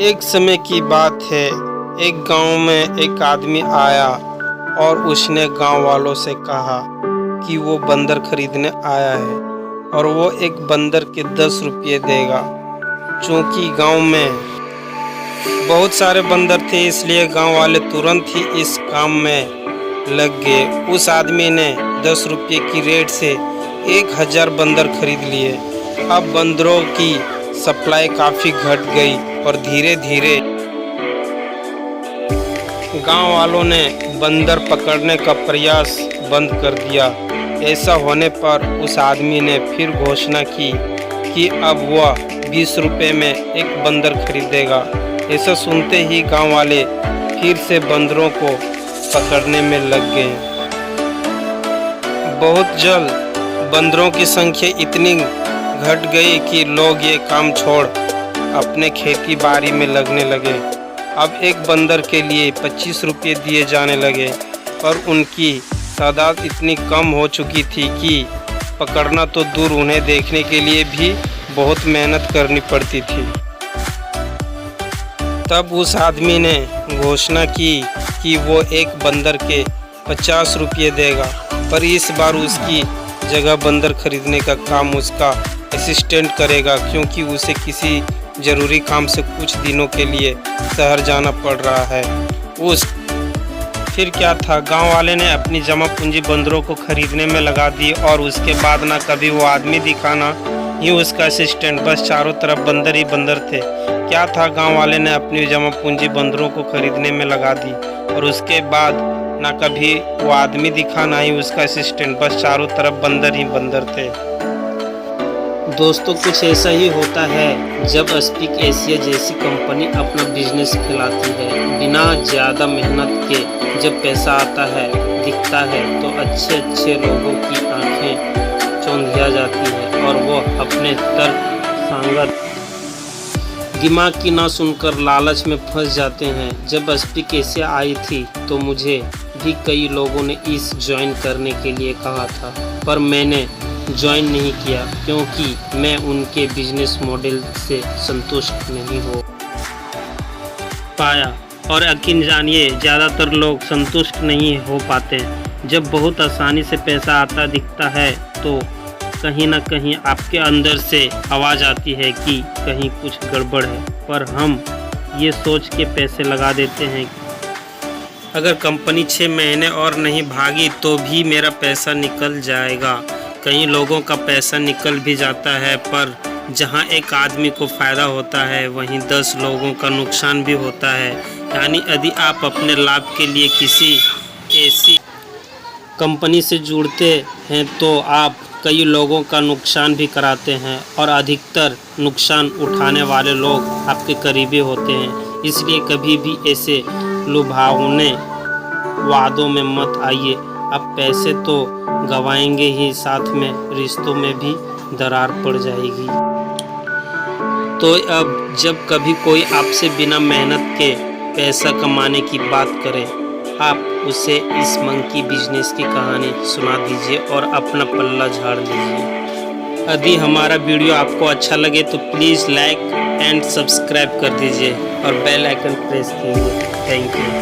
एक समय की बात है, एक गांव में एक आदमी आया और उसने गांव वालों से कहा कि वो बंदर खरीदने आया है और वो एक बंदर के 10 रुपये देगा। चूंकि गांव में बहुत सारे बंदर थे, इसलिए गांव वाले तुरंत ही इस काम में लग गए। उस आदमी ने 10 रुपये की रेट से 1000 बंदर खरीद लिए। अब बंदरों की सप्लाई काफ़ी घट गई और धीरे धीरे गांव वालों ने बंदर पकड़ने का प्रयास बंद कर दिया। ऐसा होने पर उस आदमी ने फिर घोषणा की कि अब वह 20 रुपये में एक बंदर खरीदेगा। ऐसा सुनते ही गांव वाले फिर से बंदरों को पकड़ने में लग गए। बहुत जल्द बंदरों की संख्या इतनी घट गई कि लोग ये काम छोड़ अपने खेती बाड़ी में लगने लगे। अब एक बंदर के लिए 25 रुपये दिए जाने लगे, पर उनकी तादाद इतनी कम हो चुकी थी कि पकड़ना तो दूर, उन्हें देखने के लिए भी बहुत मेहनत करनी पड़ती थी। तब उस आदमी ने घोषणा की कि वो एक बंदर के 50 रुपये देगा, पर इस बार उसकी जगह बंदर खरीदने का काम उसका असिस्टेंट करेगा, क्योंकि उसे किसी ज़रूरी काम से कुछ दिनों के लिए शहर जाना पड़ रहा है। फिर क्या था, गांव वाले ने अपनी जमा पूंजी बंदरों को खरीदने में लगा दी और उसके बाद ना कभी वो आदमी दिखाना ही उसका असिस्टेंट, बस चारों तरफ बंदर ही बंदर थे। क्या था, गांव वाले ने अपनी जमा पूंजी बंदरों को खरीदने में लगा दी और उसके बाद ना कभी वो आदमी दिखाना ही उसका असिस्टेंट, बस चारों तरफ बंदर ही बंदर थे। दोस्तों, कुछ ऐसा ही होता है जब स्पीक एशिया जैसी कंपनी अपना बिजनेस फैलाती है। बिना ज़्यादा मेहनत के जब पैसा आता है, दिखता है, तो अच्छे अच्छे लोगों की आंखें चौंधिया जाती है और वो अपने तर्क संगत दिमाग की ना सुनकर लालच में फंस जाते हैं। जब स्पीक एशिया आई थी तो मुझे भी कई लोगों ने इस ज्वाइन करने के लिए कहा था, पर मैंने ज्वाइन नहीं किया क्योंकि मैं उनके बिजनेस मॉडल से संतुष्ट नहीं हो पाया। और यकीन जानिए, ज़्यादातर लोग संतुष्ट नहीं हो पाते। जब बहुत आसानी से पैसा आता दिखता है तो कहीं ना कहीं आपके अंदर से आवाज़ आती है कि कहीं कुछ गड़बड़ है, पर हम ये सोच के पैसे लगा देते हैं अगर कंपनी 6 महीने और नहीं भागी तो भी मेरा पैसा निकल जाएगा। कई लोगों का पैसा निकल भी जाता है, पर जहां एक आदमी को फ़ायदा होता है वहीं 10 लोगों का नुकसान भी होता है। यानी यदि आप अपने लाभ के लिए किसी ऐसी कंपनी से जुड़ते हैं तो आप कई लोगों का नुकसान भी कराते हैं और अधिकतर नुकसान उठाने वाले लोग आपके करीबी होते हैं। इसलिए कभी भी ऐसे लुभावने वादों में मत आइए। अब पैसे तो गंवाएंगे ही, साथ में रिश्तों में भी दरार पड़ जाएगी। तो अब जब कभी कोई आपसे बिना मेहनत के पैसा कमाने की बात करे, आप उसे इस मंकी बिजनेस की कहानी सुना दीजिए और अपना पल्ला झाड़ लीजिए। यदि हमारा वीडियो आपको अच्छा लगे तो प्लीज़ लाइक एंड सब्सक्राइब कर दीजिए और बेल आइकन प्रेस कीजिए। Thank you.